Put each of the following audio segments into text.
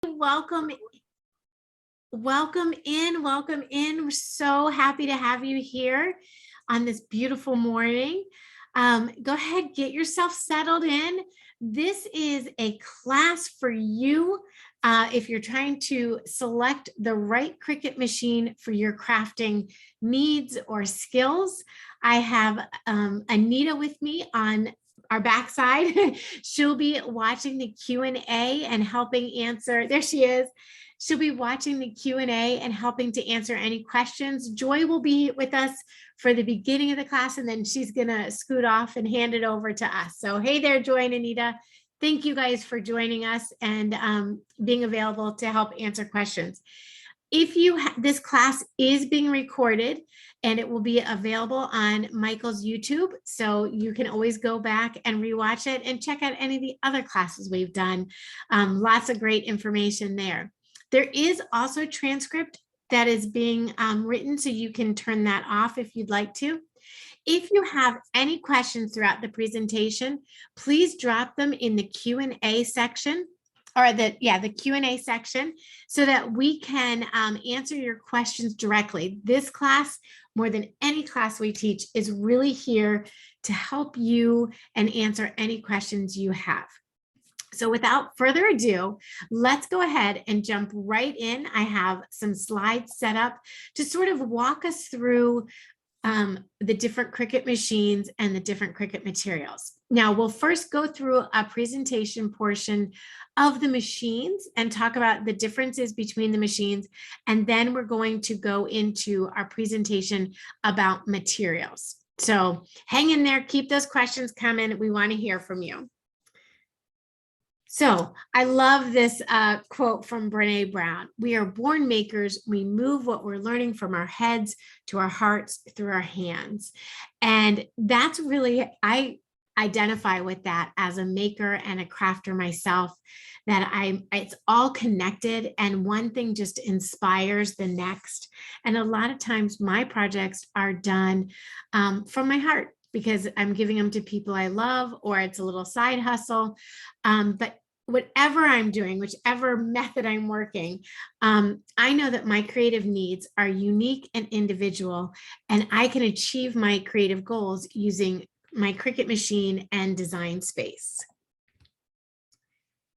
welcome. Welcome in. We're so happy to have you here on this beautiful morning. Go ahead, get yourself settled in. This is a class for you if you're trying to select the right Cricut machine for your crafting needs or skills. I have Anita with me on our backside. She'll be watching the Q&A and helping answer. There she is. She'll be watching the Q&A and helping to answer any questions. Joy will be with us for the beginning of the class, and then she's going to scoot off and hand it over to us. So hey there, Joy and Anita. Thank you guys for joining us and being available to help answer questions. If this class is being recorded and it will be available on Michael's YouTube, so you can always go back and rewatch it and check out any of the other classes we've done. Lots of great information there. There is also a transcript that is being written, so you can turn that off if you'd like to. If you have any questions throughout the presentation, please drop them in the Q&A section, or the Q&A section, so that we can answer your questions directly. This class, more than any class we teach, is really here to help you and answer any questions you have. So without further ado, let's go ahead and jump right in. I have some slides set up to sort of walk us through the different Cricut machines and the different Cricut materials. Now, we'll first go through a presentation portion of the machines and talk about the differences between the machines. And then we're going to go into our presentation about materials. So hang in there, keep those questions coming. We want to hear from you. So I love this quote from Brene Brown. We are born makers. We move what we're learning from our heads to our hearts through our hands. And that's really, I identify with that as a maker and a crafter myself, that it's all connected and one thing just inspires the next. And a lot of times my projects are done from my heart, because I'm giving them to people I love, or it's a little side hustle. But whatever I'm doing, whichever method I'm working, I know that my creative needs are unique and individual, and I can achieve my creative goals using my Cricut machine and design space.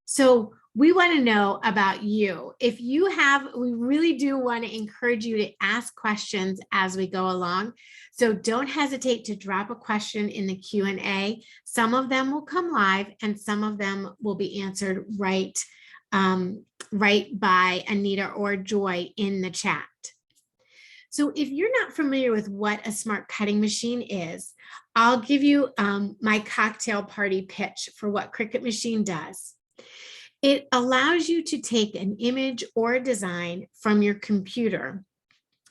So we want to know about you. If you have, we really do want to encourage you to ask questions as we go along. So don't hesitate to drop a question in the Q&A. Some of them will come live and some of them will be answered right by Anita or Joy in the chat. So if you're not familiar with what a smart cutting machine is, I'll give you my cocktail party pitch for what Cricut machine does. It allows you to take an image or a design from your computer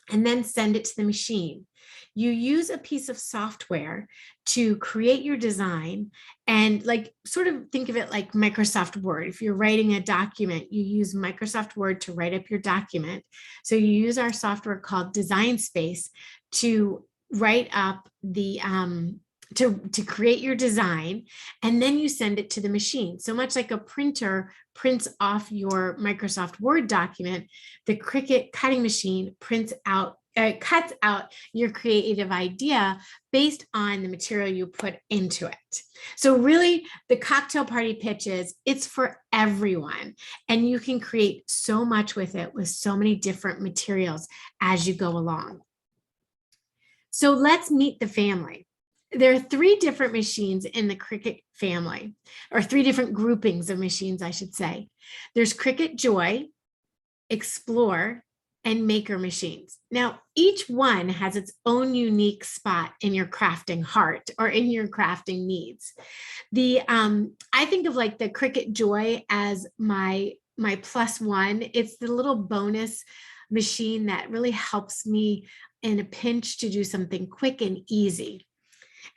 and then send it to the machine. You use a piece of software to create your design, and sort of think of it like Microsoft Word. If you're writing a document, you use Microsoft Word to write up your document. So you use our software called Design Space to write up the to create your design, and then you send it to the machine. So much like a printer prints off your Microsoft Word document, the Cricut cutting machine cuts out your creative idea based on the material you put into it. So really, the cocktail party pitch is, it's for everyone, and you can create so much with it, with so many different materials as you go along. So let's meet the family. There are 3 different machines in the Cricut family, or 3 different groupings of machines, I should say. There's Cricut Joy, Explore, and Maker machines. Now, each one has its own unique spot in your crafting heart or in your crafting needs. I think of the Cricut Joy as my +1. It's the little bonus machine that really helps me in a pinch to do something quick and easy.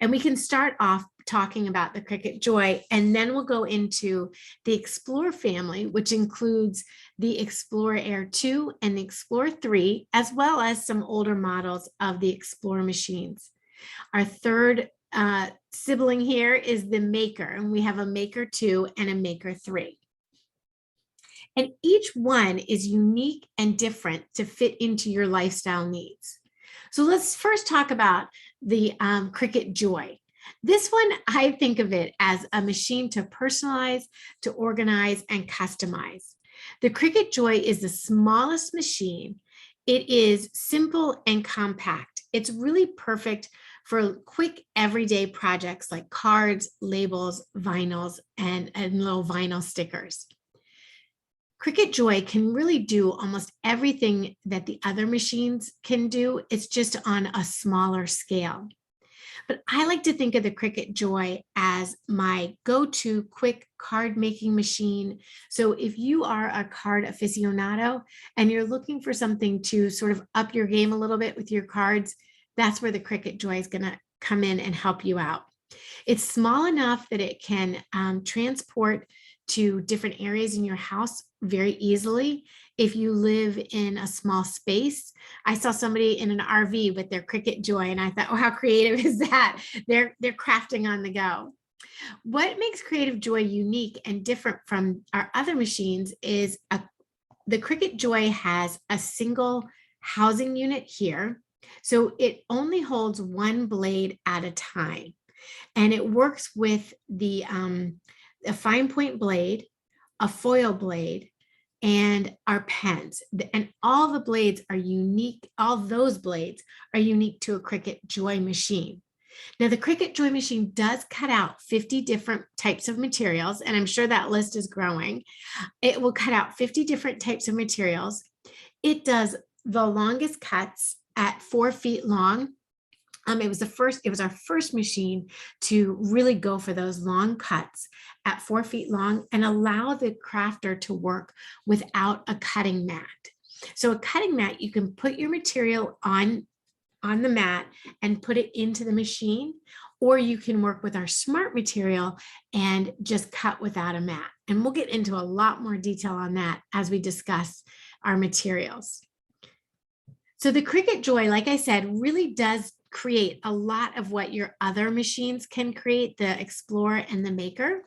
And we can start off talking about the Cricut Joy, and then we'll go into the Explore family, which includes the Explore Air 2 and the Explore 3, as well as some older models of the Explore machines. Our third sibling here is the Maker, and we have a Maker 2 and a Maker 3. And each one is unique and different to fit into your lifestyle needs. So let's first talk about the Cricut Joy. This one, I think of it as a machine to personalize, to organize, and customize. The Cricut Joy is the smallest machine. It is simple and compact. It's really perfect for quick everyday projects like cards, labels, vinyls, and little vinyl stickers. Cricut Joy can really do almost everything that the other machines can do. It's just on a smaller scale. But I like to think of the Cricut Joy as my go-to quick card making machine. So if you are a card aficionado and you're looking for something to sort of up your game a little bit with your cards, that's where the Cricut Joy is going to come in and help you out. It's small enough that it can transport to different areas in your house very easily. If you live in a small space, I saw somebody in an RV with their Cricut Joy, and I thought, oh, how creative is that? They're crafting on the go. What makes Creative Joy unique and different from our other machines is the Cricut Joy has a single housing unit here. So it only holds one blade at a time. And it works with a fine point blade, a foil blade, and our pens. And all the blades are unique. All those blades are unique to a Cricut Joy machine. Now, the Cricut Joy machine does cut out 50 different types of materials, and I'm sure that list is growing. It will cut out 50 different types of materials. It does the longest cuts at 4 feet long. It was our first machine to really go for those long cuts at 4 feet long and allow the crafter to work without a cutting mat. So a cutting mat, you can put your material on the mat and put it into the machine, or you can work with our smart material and just cut without a mat. And we'll get into a lot more detail on that as we discuss our materials. So the Cricut Joy, like I said, really does create a lot of what your other machines can create, the Explorer and the Maker.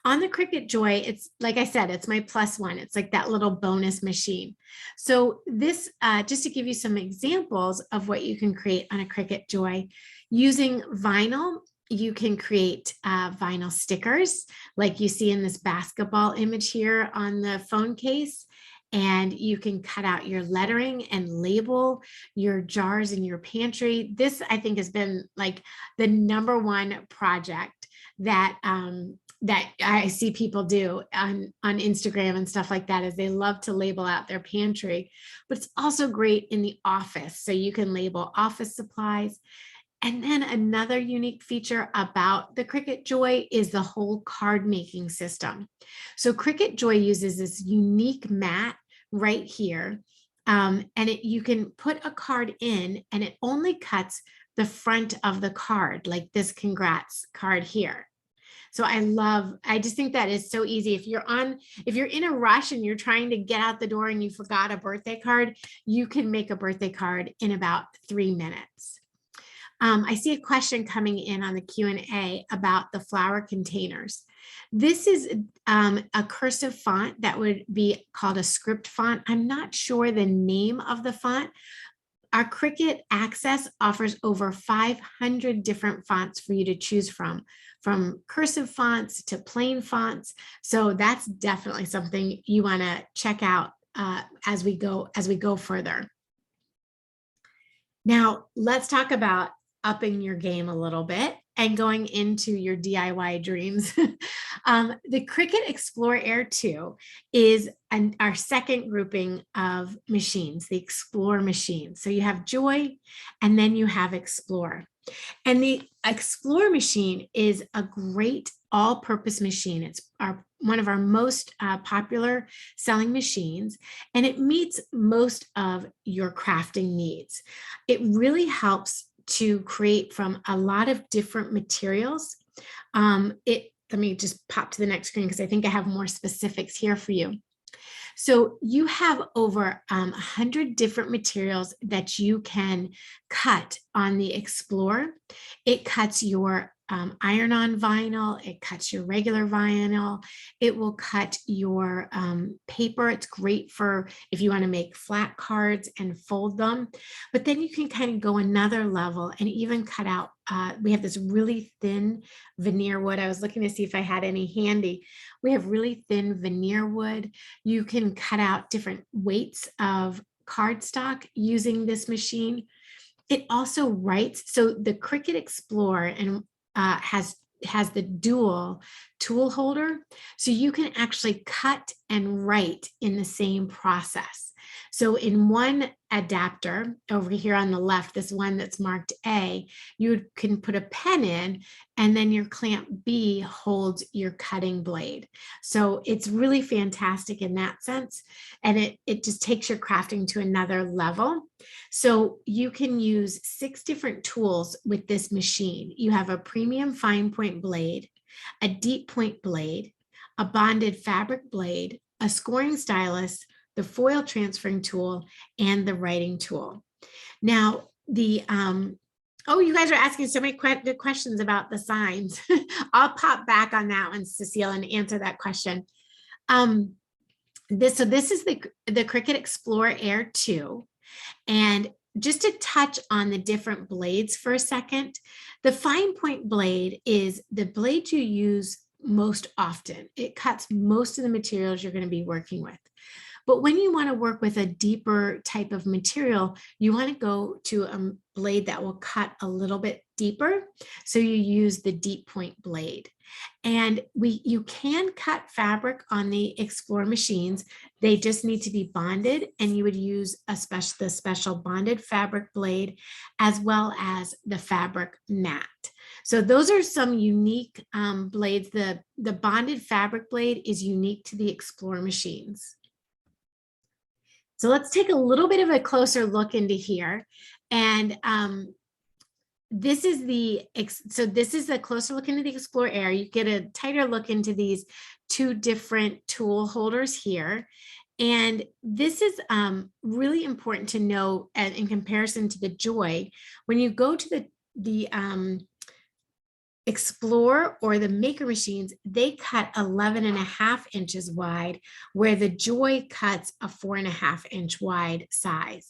On the Cricut Joy, it's like I said, it's my plus one. It's like that little bonus machine. So this, just to give you some examples of what you can create on a Cricut Joy, using vinyl, you can create vinyl stickers like you see in this basketball image here on the phone case. And you can cut out your lettering and label your jars in your pantry. This, I think, has been like the #1 project that that I see people do on Instagram and stuff like that, is they love to label out their pantry. But it's also great in the office. So you can label office supplies. And then another unique feature about the Cricut Joy is the whole card making system. So Cricut Joy uses this unique mat right here. And you can put a card in and it only cuts the front of the card, like this congrats card here. So I just think that is so easy. If you're in a rush and you're trying to get out the door and you forgot a birthday card, you can make a birthday card in about 3 minutes. I see a question coming in on the Q&A about the flower containers. This is a cursive font that would be called a script font. I'm not sure the name of the font. Our Cricut Access offers over 500 different fonts for you to choose from cursive fonts to plain fonts. So that's definitely something you want to check out as we go further. Now, let's talk about upping your game a little bit and going into your DIY dreams. The Cricut Explore Air 2 is our second grouping of machines, the Explore machine. So you have Joy and then you have Explore. And the Explore machine is a great all-purpose machine. It's one of our most popular selling machines, and it meets most of your crafting needs. It really helps to create from a lot of different materials. Let me just pop to the next screen because I think I have more specifics here for you. So you have over 100 different materials that you can cut on the Explorer. It cuts your iron-on vinyl. It cuts your regular vinyl. It will cut your paper. It's great for if you want to make flat cards and fold them. But then you can kind of go another level and even cut out. We have this really thin veneer wood. I was looking to see if I had any handy. We have really thin veneer wood. You can cut out different weights of cardstock using this machine. It also writes, so the Cricut Explorer and has the dual tool holder, so you can actually cut and write in the same process. So in one adapter over here on the left, this one that's marked A, you can put a pen in, and then your clamp B holds your cutting blade. So it's really fantastic in that sense. And it just takes your crafting to another level. So you can use 6 different tools with this machine. You have a premium fine point blade, a deep point blade, a bonded fabric blade, a scoring stylus, the foil transferring tool, and the writing tool. Now, the oh, you guys are asking so many good questions about the signs. I'll pop back on that one, Cecile, and answer that question. This is the Cricut Explorer Air 2. And just to touch on the different blades for a second, the fine point blade is the blade you use most often. It cuts most of the materials you're going to be working with. But when you want to work with a deeper type of material, you want to go to a blade that will cut a little bit deeper. So you use the deep point blade. And you can cut fabric on the Explorer machines. They just need to be bonded, and you would use the special bonded fabric blade as well as the fabric mat. So those are some unique blades. The bonded fabric blade is unique to the Explorer machines. So let's take a little bit of a closer look into here. And this is a closer look into the Explorer Air. You get a tighter look into these 2 different tool holders here. And this is really important to know in comparison to the Joy. When you go to the Explorer or the Maker machines, they cut 11.5 inches wide, where the Joy cuts a 4.5 inch wide size.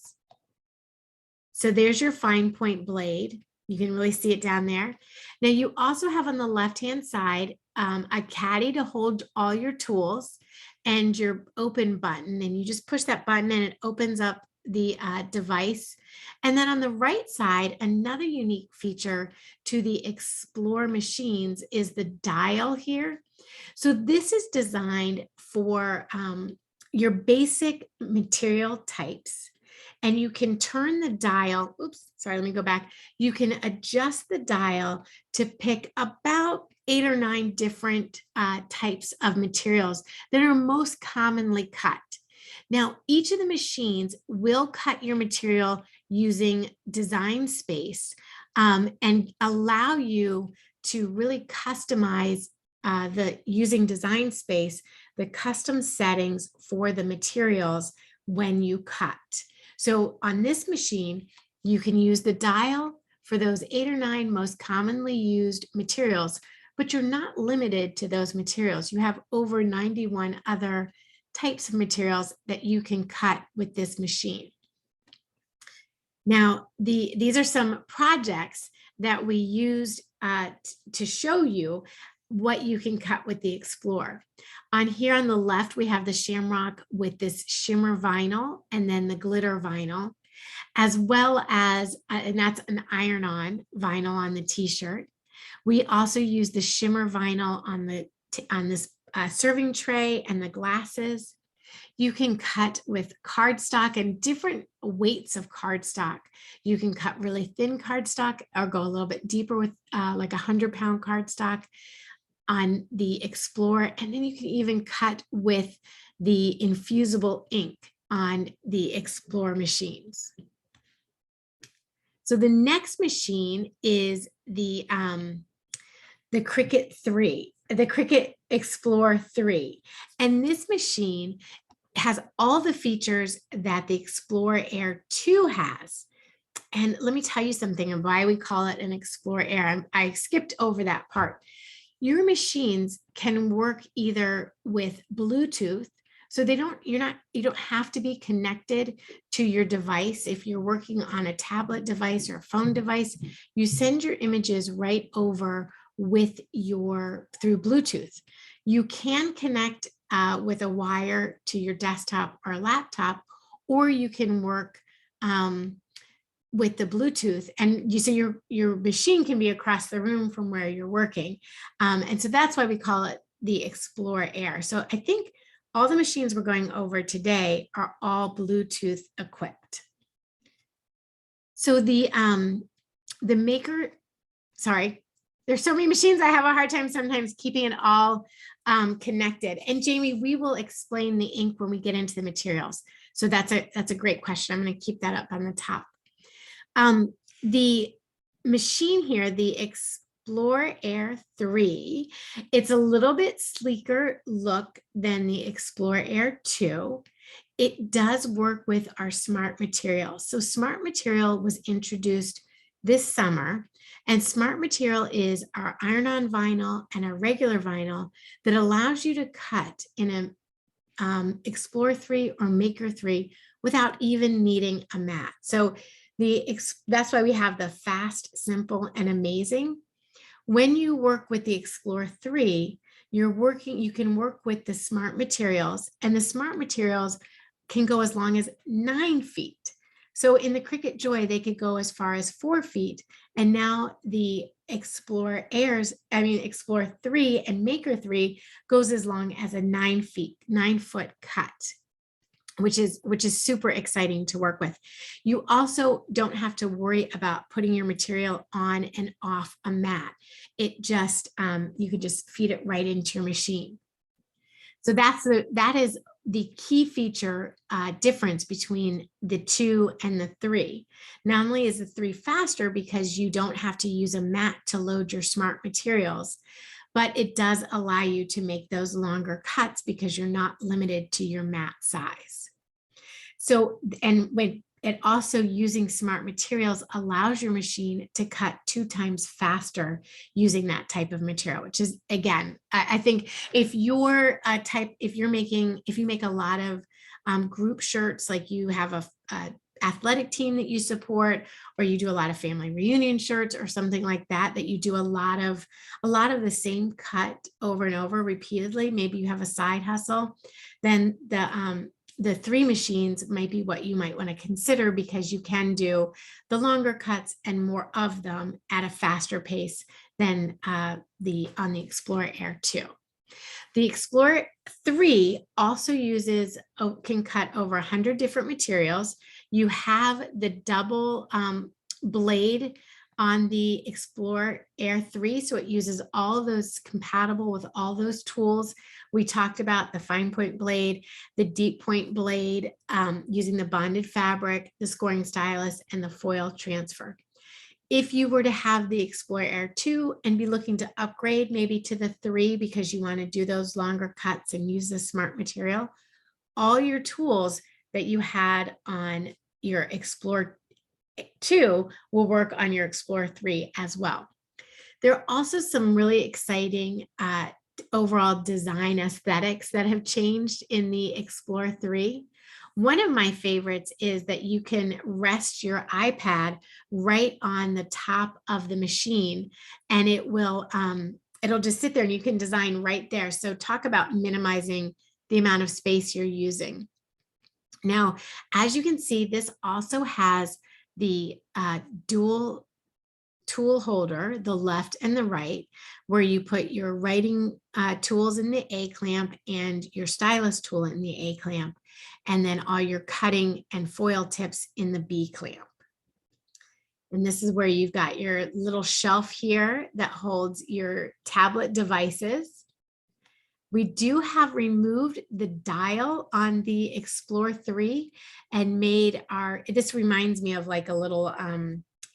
So there's your fine point blade. You can really see it down there. Now you also have on the left-hand side a caddy to hold all your tools and your open button. And you just push that button and it opens up the device. And then on the right side, another unique feature to the Explorer machines is the dial here. So this is designed for your basic material types. And you can turn the dial, let me go back. You can adjust the dial to pick about 8 or 9 different types of materials that are most commonly cut. Now, each of the machines will cut your material using design space and allow you to really customize using design space, the custom settings for the materials when you cut. So on this machine, you can use the dial for those 8 or 9 most commonly used materials, but you're not limited to those materials. You have over 91 other types of materials that you can cut with this machine. Now, these are some projects that we used to show you what you can cut with the Explorer. On here on the left, we have the shamrock with this shimmer vinyl and then the glitter vinyl, as well as, and that's an iron-on vinyl on the t-shirt. We also use the shimmer vinyl on this serving tray and the glasses. You can cut with cardstock and different weights of cardstock. You can cut really thin cardstock or go a little bit deeper with like 100-pound cardstock on the Explorer. And then you can even cut with the Infusible ink on the Explorer machines. So the next machine is the Cricut 3, the Cricut Explorer 3. And this machine has all the features that the Explorer Air 2 has. And let me tell you something and why we call it an Explore Air. I skipped over that part. Your machines can work either with Bluetooth, so you don't have to be connected to your device. If you're working on a tablet device or a phone device, you send your images right over through Bluetooth. You can connect with a wire to your desktop or laptop, or you can work with the Bluetooth, and so your machine can be across the room from where you're working. And so that's why we call it the Explore Air. So I think all the machines we're going over today are all Bluetooth equipped. So the maker, sorry, there's so many machines, I have a hard time sometimes keeping it all connected. And Jamie, we will explain the ink when we get into the materials. So that's a great question. I'm going to keep that up on the top. The machine here, the Explore Air 3, it's a little bit sleeker look than the Explore Air 2. It does work with our Smart Material. So Smart Material was introduced this summer, and Smart Material is our iron-on vinyl and a regular vinyl that allows you to cut in an Explore 3 or Maker 3 without even needing a mat. So that's why we have the fast, simple, and amazing. When you work with the Explore 3, you can work with the Smart Materials, and the Smart Materials can go as long as 9 feet. So in the Cricut Joy, they could go as far as 4 feet. And now the Explore 3 and Maker 3 goes as long as a 9-foot cut, which is super exciting to work with. You also don't have to worry about putting your material on and off a mat. It just, you can just feed it right into your machine. So that is the key feature difference between the 2 and the 3. Not only is the 3 faster because you don't have to use a mat to load your Smart Materials, but it does allow you to make those longer cuts because you're not limited to your mat size. So, and when it also using Smart Materials allows your machine to cut 2 times faster using that type of material, which is, again, I think if you're if you make a lot of group shirts, like you have a athletic team that you support, or you do a lot of family reunion shirts or something like that, that you do a lot of the same cut over and over repeatedly, maybe you have a side hustle, then the 3 machines might be what you might want to consider, because you can do the longer cuts and more of them at a faster pace than on the Explore Air 2. The Explore 3 also can cut over 100 different materials. You have the double blade on the Explore Air 3, so it uses all of those, compatible with all those tools. We talked about the fine point blade, the deep point blade, using the bonded fabric, the scoring stylus, and the foil transfer. If you were to have the Explore Air 2 and be looking to upgrade maybe to the 3 because you want to do those longer cuts and use the Smart Material, all your tools that you had on your Explore 2 will work on your Explore 3 as well. There are also some really exciting overall design aesthetics that have changed in the Explore 3. One of my favorites is that you can rest your iPad right on the top of the machine, and it'll just sit there and you can design right there. So talk about minimizing the amount of space you're using. Now, as you can see, this also has the dual tool holder, the left and the right, where you put your writing tools in the A clamp and your stylus tool in the A clamp, and then all your cutting and foil tips in the B clamp. And this is where you've got your little shelf here that holds your tablet devices. We do have removed the dial on the Explore 3 and made this reminds me of like a little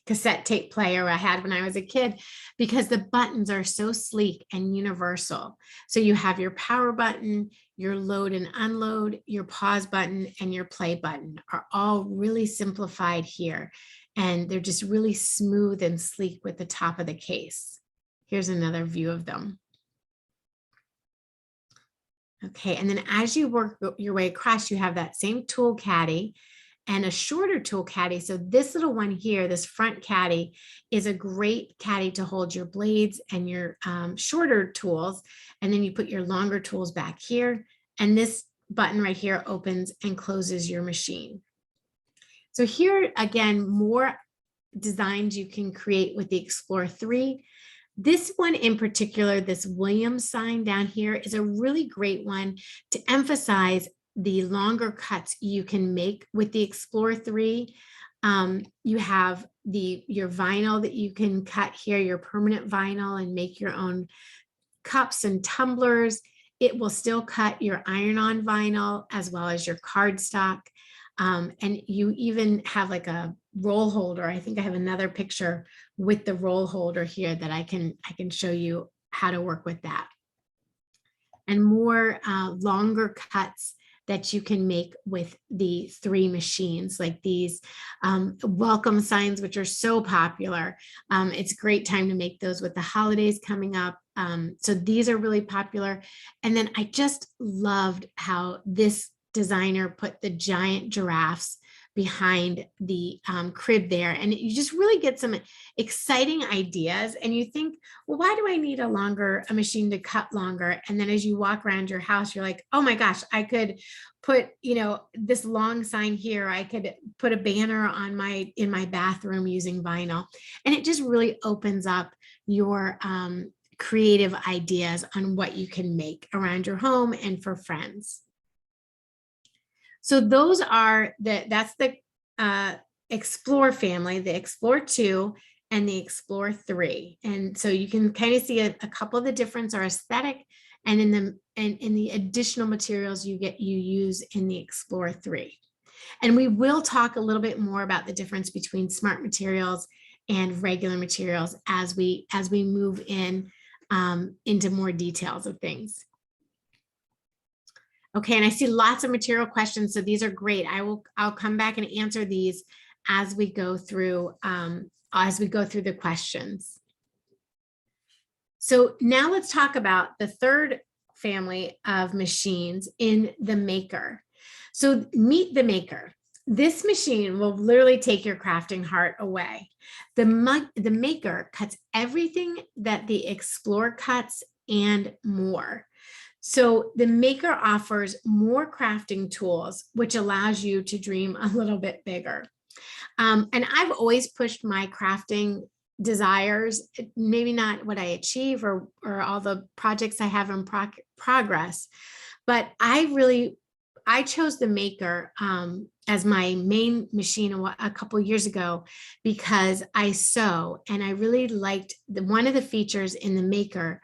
cassette tape player I had when I was a kid, because the buttons are so sleek and universal. So you have your power button, your load and unload, your pause button, and your play button are all really simplified here. And they're just really smooth and sleek with the top of the case. Here's another view of them. Okay, and then as you work your way across, you have that same tool caddy and a shorter tool caddy. So this little one here, this front caddy, is a great caddy to hold your blades and your shorter tools. And then you put your longer tools back here. And this button right here opens and closes your machine. So here, again, more designs you can create with the Explore 3. This one in particular, this Williams sign down here, is a really great one to emphasize the longer cuts you can make with the Explore 3. You have your vinyl that you can cut here, your permanent vinyl, and make your own cups and tumblers. It will still cut your iron-on vinyl as well as your cardstock. And you even have like a roll holder. I think I have another picture with the roll holder here that I can show you how to work with that. And more longer cuts that you can make with the 3 machines, like these welcome signs, which are so popular. It's a great time to make those with the holidays coming up. So these are really popular. And then I just loved how this designer put the giant giraffes behind the crib there. And you just really get some exciting ideas. And you think, well, why do I need a machine to cut longer? And then as you walk around your house, you're like, oh my gosh, I could put, this long sign here. I could put a banner on in my bathroom using vinyl. And it just really opens up your creative ideas on what you can make around your home and for friends. So those are that's the Explore family, the Explore 2 and the Explore 3. And so you can kind of see a couple of the difference are aesthetic, and in the additional materials you use in the Explore 3. And we will talk a little bit more about the difference between smart materials and regular materials as we move into more details of things. Okay, and I see lots of material questions, so these are great. I'll come back and answer these as we go through the questions. So now let's talk about the third family of machines in the Maker. So meet the Maker. This machine will literally take your crafting heart away. The Maker cuts everything that the Explore cuts and more. So the Maker offers more crafting tools, which allows you to dream a little bit bigger. And I've always pushed my crafting desires, maybe not what I achieve or all the projects I have in progress, but I chose the Maker as my main machine a couple of years ago because I sew, and I really liked one of the features in the Maker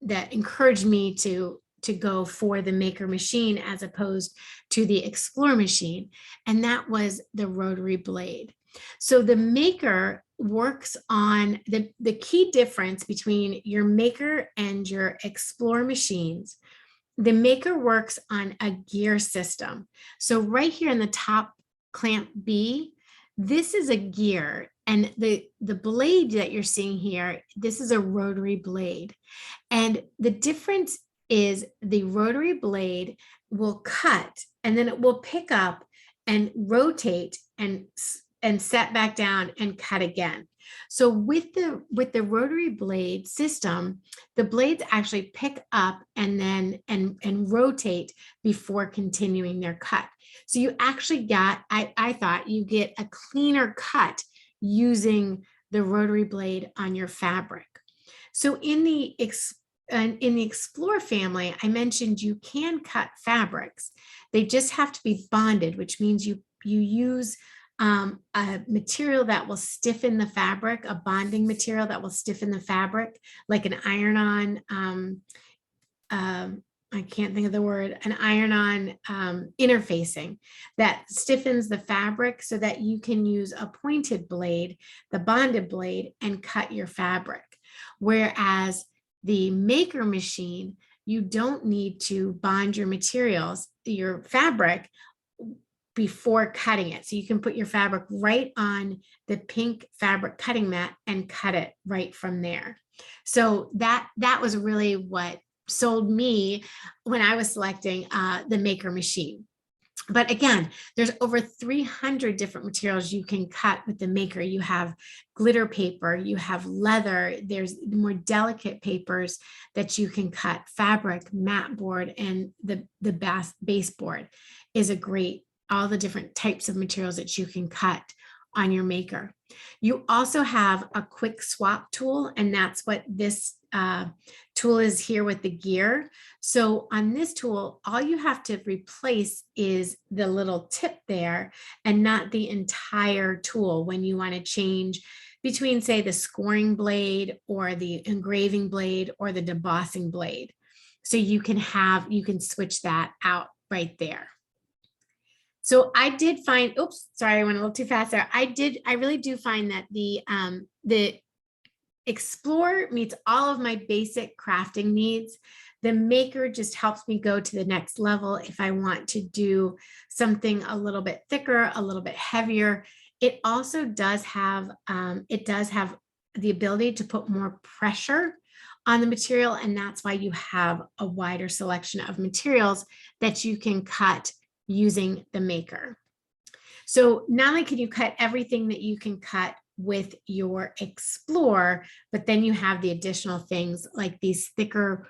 that encouraged me to go for the Maker machine as opposed to the Explore machine, and that was the rotary blade. So the Maker works on the key difference between your Maker and your Explore machines. The Maker works on a gear system. So right here in the top clamp B, this is a gear, and the blade that you're seeing here, this is a rotary blade. And the difference is the rotary blade will cut, and then it will pick up and rotate and set back down and cut again. So with the rotary blade system, the blades actually pick up and then and rotate before continuing their cut. So you actually I thought you get a cleaner cut using the rotary blade on your fabric. So in the Explore family, I mentioned you can cut fabrics. They just have to be bonded, which means you use a material that will stiffen the fabric, a bonding material that will stiffen the fabric, like an iron-on I can't think of the word, an iron-on interfacing that stiffens the fabric so that you can use a pointed blade, the bonded blade, and cut your fabric. Whereas the maker machine, you don't need to bond your materials, your fabric, before cutting it. So you can put your fabric right on the pink fabric cutting mat and cut it right from there. So that was really what sold me when I was selecting the maker machine. But again, there's over 300 different materials you can cut with the maker. You have glitter paper, you have leather, there's more delicate papers that you can cut, fabric, mat board, and the baseboard is a great, all the different types of materials that you can cut on your maker. You also have a quick swap tool, and that's what this tool is here with the gear. So on this tool, all you have to replace is the little tip there and not the entire tool when you want to change between, say, the scoring blade or the engraving blade or the debossing blade. So you can switch that out right there. So I did find, oops, sorry, I went a little too fast there. I really do find that the Explorer meets all of my basic crafting needs. The maker just helps me go to the next level if I want to do something a little bit thicker, a little bit heavier. It also does have, the ability to put more pressure on the material, and that's why you have a wider selection of materials that you can cut using the maker. So not only can you cut everything that you can cut with your Explorer, but then you have the additional things like these thicker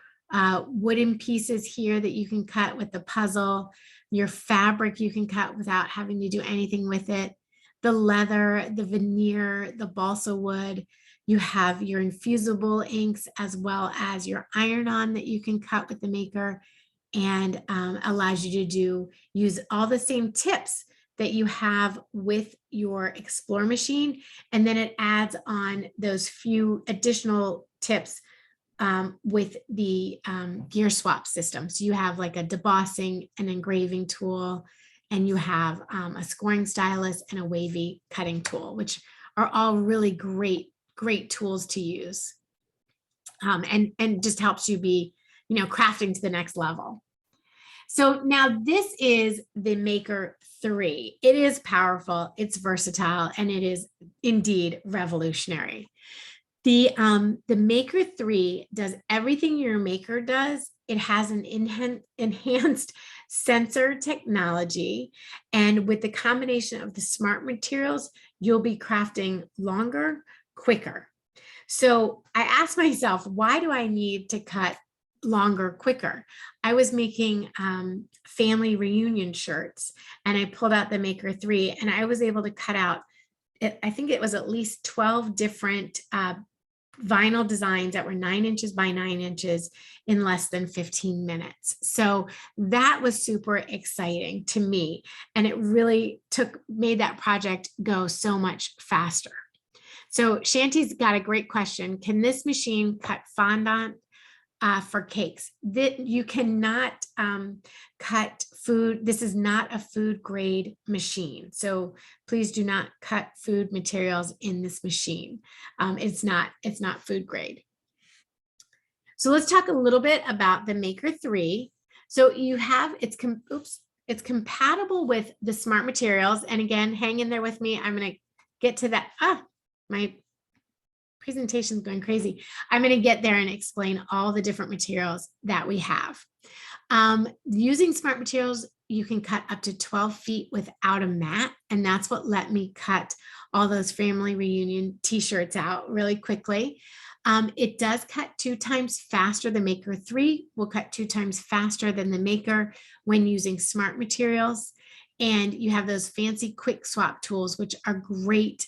wooden pieces here that you can cut with the puzzle. Your fabric you can cut without having to do anything with it. The leather, the veneer, the balsa wood. You have your infusible inks as well as your iron-on that you can cut with the maker, and allows you to use all the same tips that you have with your Explorer machine. And then it adds on those few additional tips with the gear swap system. So you have like a debossing, an engraving tool, and you have a scoring stylus and a wavy cutting tool, which are all really great tools to use. And just helps you be, crafting to the next level. So now this is the Maker 3. It is powerful, it's versatile, and it is indeed revolutionary. The Maker 3 does everything your Maker does. It has an enhanced sensor technology, and with the combination of the smart materials, you'll be crafting longer, quicker. So I asked myself, why do I need to cut longer, quicker? I was making family reunion shirts, and I pulled out the Maker 3, and I was able to cut out, I think it was at least 12 different vinyl designs that were 9 inches by 9 inches in less than 15 minutes. So that was super exciting to me, and it really made that project go so much faster. So Shanti's got a great question. Can this machine cut fondant for cakes? That you cannot cut food. This is not a food grade machine. So please do not cut food materials in this machine. It's not food grade. So let's talk a little bit about the Maker 3. So you have, it's compatible with the smart materials. And again, hang in there with me. I'm going to get to that. My presentation's going crazy. I'm going to get there and explain all the different materials that we have. Using smart materials, you can cut up to 12 feet without a mat. And that's what let me cut all those family reunion t-shirts out really quickly. It does cut 2 times faster. The Maker 3 will cut 2 times faster than the Maker when using smart materials. And you have those fancy quick swap tools, which are great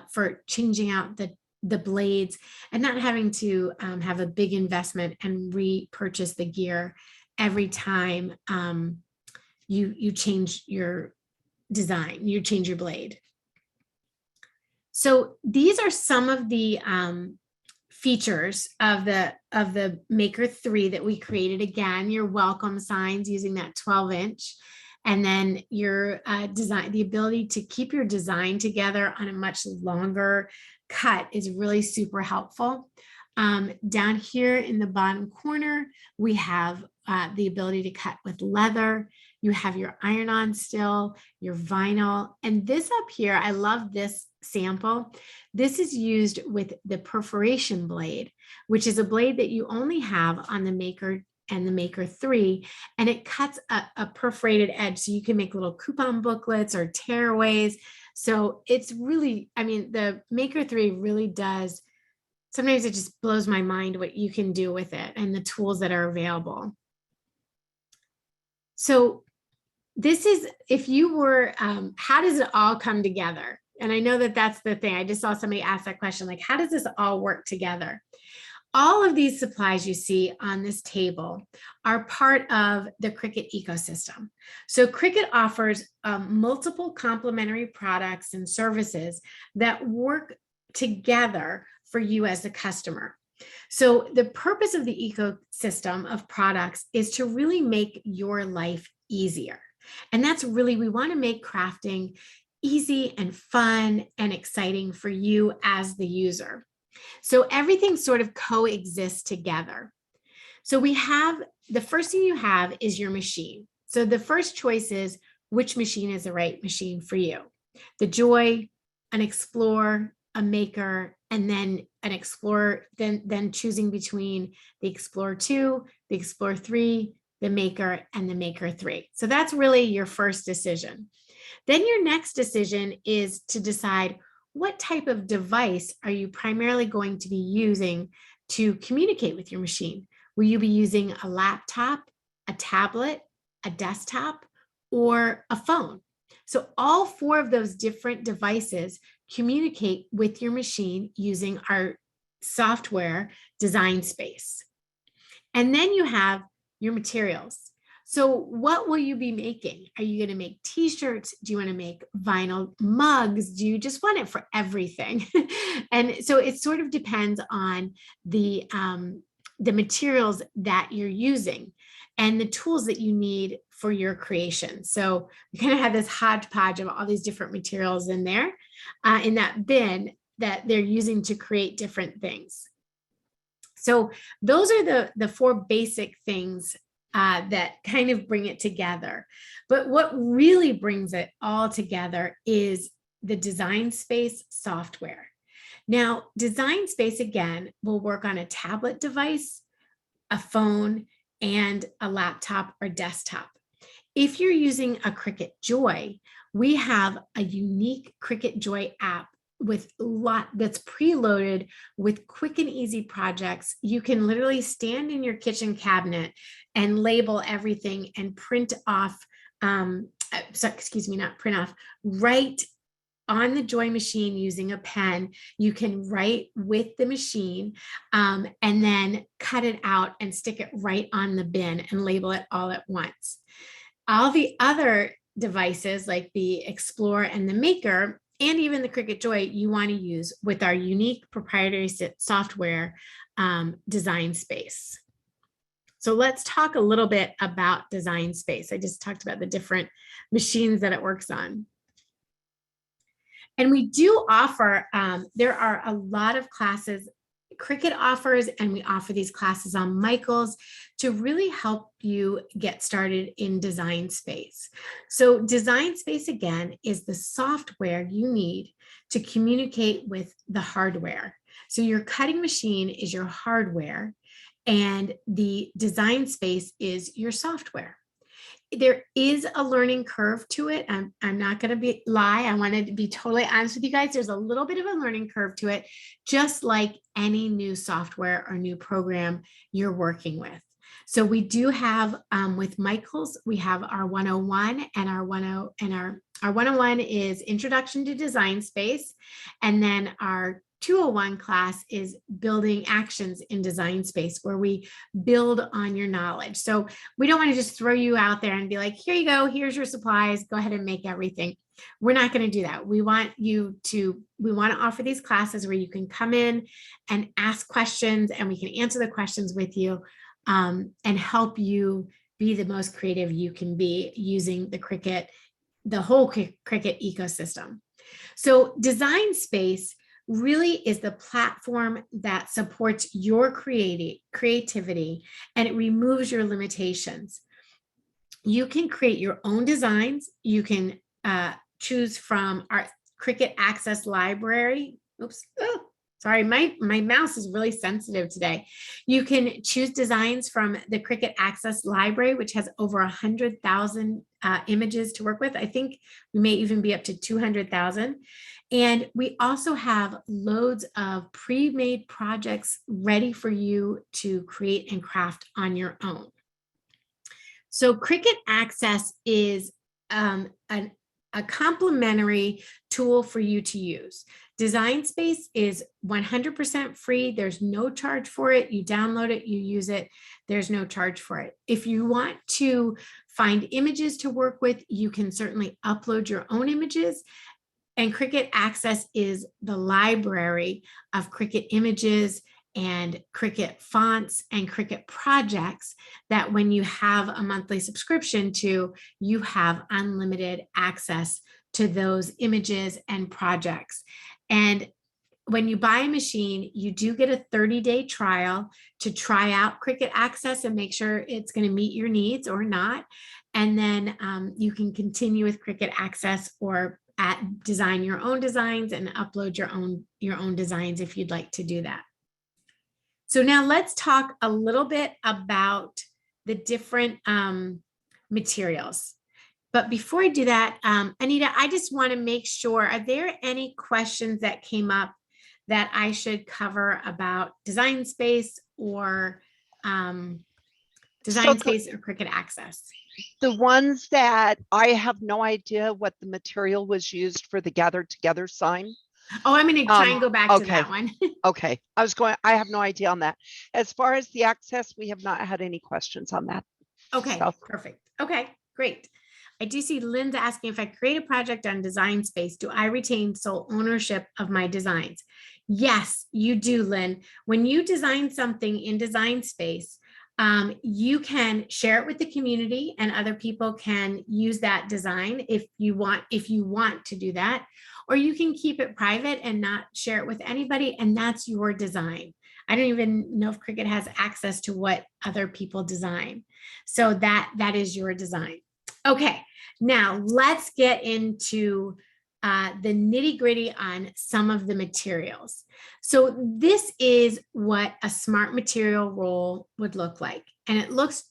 for changing out the blades and not having to have a big investment and repurchase the gear every time you change your design, you change your blade. So these are some of the features of the Maker 3 that we created. Again, your welcome signs using that 12-inch. And then your design, the ability to keep your design together on a much longer cut is really super helpful. Down here in the bottom corner, we have the ability to cut with leather. You have your iron-on still, your vinyl. And this up here, I love this sample. This is used with the perforation blade, which is a blade that you only have on the Maker and the Maker 3, and it cuts a perforated edge. So you can make little coupon booklets or tearaways. So it's really, I mean, the Maker 3 really does, sometimes it just blows my mind what you can do with it and the tools that are available. So this is, if you were, how does it all come together? And I know that that's the thing. I just saw somebody ask that question, like, how does this all work together? All of these supplies you see on this table are part of the Cricut ecosystem. So Cricut offers multiple complementary products and services that work together for you as a customer. So the purpose of the ecosystem of products is to really make your life easier. And that's really, we want to make crafting easy and fun and exciting for you as the user. So everything sort of coexists together. So we have, the first thing you have is your machine. So the first choice is which machine is the right machine for you. The Joy, an Explorer, a Maker, and then an Explorer, then choosing between the Explorer 2, the Explorer 3, the Maker, and the Maker 3. So that's really your first decision. Then your next decision is to decide what type of device are you primarily going to be using to communicate with your machine? Will you be using a laptop, a tablet, a desktop, or a phone? So all four of those different devices communicate with your machine using our software Design Space. And then you have your materials. So what will you be making? Are you going to make t-shirts? Do you want to make vinyl mugs? Do you just want it for everything? And so it sort of depends on the materials that you're using and the tools that you need for your creation. So we kind of have this hodgepodge of all these different materials in there, in that bin that they're using to create different things. So those are the four basic things that kind of bring it together. But what really brings it all together is the Design Space software. Now, Design Space, again, will work on a tablet device, a phone, and a laptop or desktop. If you're using a Cricut Joy, we have a unique Cricut Joy app with that's preloaded with quick and easy projects. You can literally stand in your kitchen cabinet and label everything and print off, not print off, write on the Joy machine using a pen. You can write with the machine and then cut it out and stick it right on the bin and label it all at once. All the other devices like the Explorer and the Maker, and even the Cricut Joy, you want to use with our unique proprietary software, Design Space. So let's talk a little bit about Design Space. I just talked about the different machines that it works on. And we do offer, there are a lot of classes Cricut offers, and we offer these classes on Michael's to really help you get started in Design Space. So Design Space, again, is the software you need to communicate with the hardware. So your cutting machine is your hardware, and the Design Space is your software. There is a learning curve to it. I'm not going to lie. I wanted to be totally honest with you guys. There's a little bit of a learning curve to it, just like any new software or new program you're working with. So we do have with Michael's, we have our 101 and our 10 and our 101 is Introduction to Design Space. And then our 201 class is building actions in design space, where we build on your knowledge. So we don't want to just throw you out there and be like, here you go, here's your supplies, go ahead and make everything. We're not going to do that. We want to offer these classes where you can come in and ask questions, and we can answer the questions with you, and help you be the most creative you can be using the whole Cricut ecosystem. So design space really is the platform that supports your creativity, and it removes your limitations. You can create your own designs. You can choose from our Cricut Access library. Oops. Oh, sorry, my mouse is really sensitive today. You can choose designs from the Cricut Access library, which has over 100,000 images to work with. I think we may even be up to 200,000. And we also have loads of pre-made projects ready for you to create and craft on your own. So Cricut Access is a complementary tool for you to use. Design Space is 100% free. There's no charge for it. You download it, you use it. There's no charge for it. If you want to find images to work with, you can certainly upload your own images. And Cricut Access is the library of Cricut images and Cricut fonts and Cricut projects that when you have a monthly subscription to, you have unlimited access to those images and projects. And when you buy a machine, you do get a 30-day trial to try out Cricut Access and make sure it's going to meet your needs or not. And then you can continue with Cricut Access or design your own designs and upload your own designs if you'd like to do that. So now let's talk a little bit about the different materials. But before I do that, Anita, I just want to make sure, are there any questions that came up that I should cover about Design Space or Space or Cricut Access? The ones that I have no idea what the material was used for the gathered together sign. Oh, I'm going to try and go back to that one. Okay. I have no idea on that. As far as the access, we have not had any questions on that. Okay, so. Perfect. Okay, great. I do see Lynn's asking, if I create a project on Design Space, do I retain sole ownership of my designs? Yes, you do, Lynn. When you design something in Design Space, you can share it with the community and other people can use that design if you want to do that, or you can keep it private and not share it with anybody, and that's your design. I don't even know if Cricut has access to what other people design. So that is your design. Okay, now let's get into the nitty-gritty on some of the materials. So this is what a smart material roll would look like. And it looks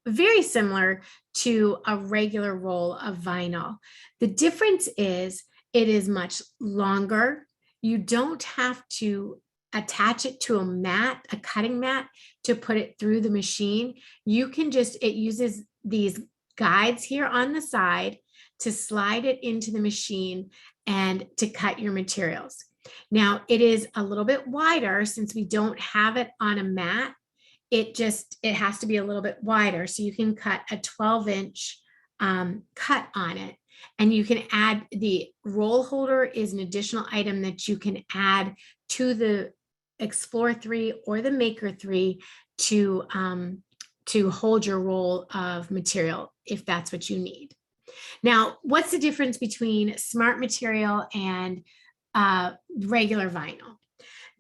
very similar to a regular roll of vinyl. The difference is it is much longer. You don't have to attach it to a cutting mat to put it through the machine. You can it uses these guides here on the side to slide it into the machine and to cut your materials. Now it is a little bit wider since we don't have it on a mat. It has to be a little bit wider. So you can cut a 12-inch cut on it. And you can add the roll holder is an additional item that you can add to the Explore 3 or the Maker 3 to hold your roll of material if that's what you need. Now, what's the difference between smart material and regular vinyl?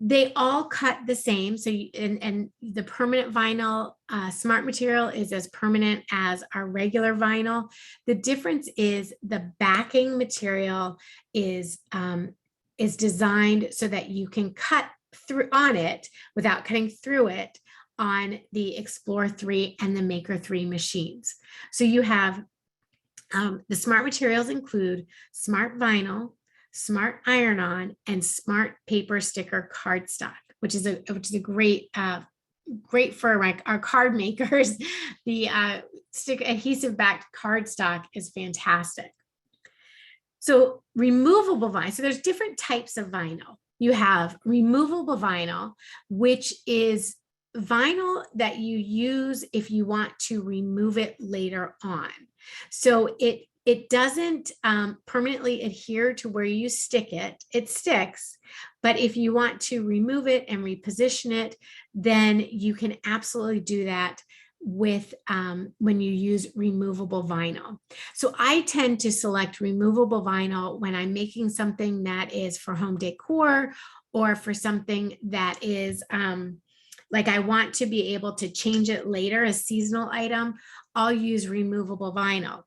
They all cut the same. So, and the permanent vinyl, smart material is as permanent as our regular vinyl. The difference is the backing material is designed so that you can cut through on it without cutting through it on the Explore 3 and the Maker 3 machines. So you have the smart materials include smart vinyl, smart iron-on, and smart paper sticker cardstock, which is a great for our card makers. The stick adhesive backed cardstock is fantastic. So removable vinyl. So there's different types of vinyl. You have removable vinyl, which is vinyl that you use if you want to remove it later on. So it doesn't permanently adhere to where you stick it. It sticks, but if you want to remove it and reposition it, then you can absolutely do that with when you use removable vinyl. So I tend to select removable vinyl when I'm making something that is for home decor, or for something that is like I want to be able to change it later, a seasonal item. I'll use removable vinyl.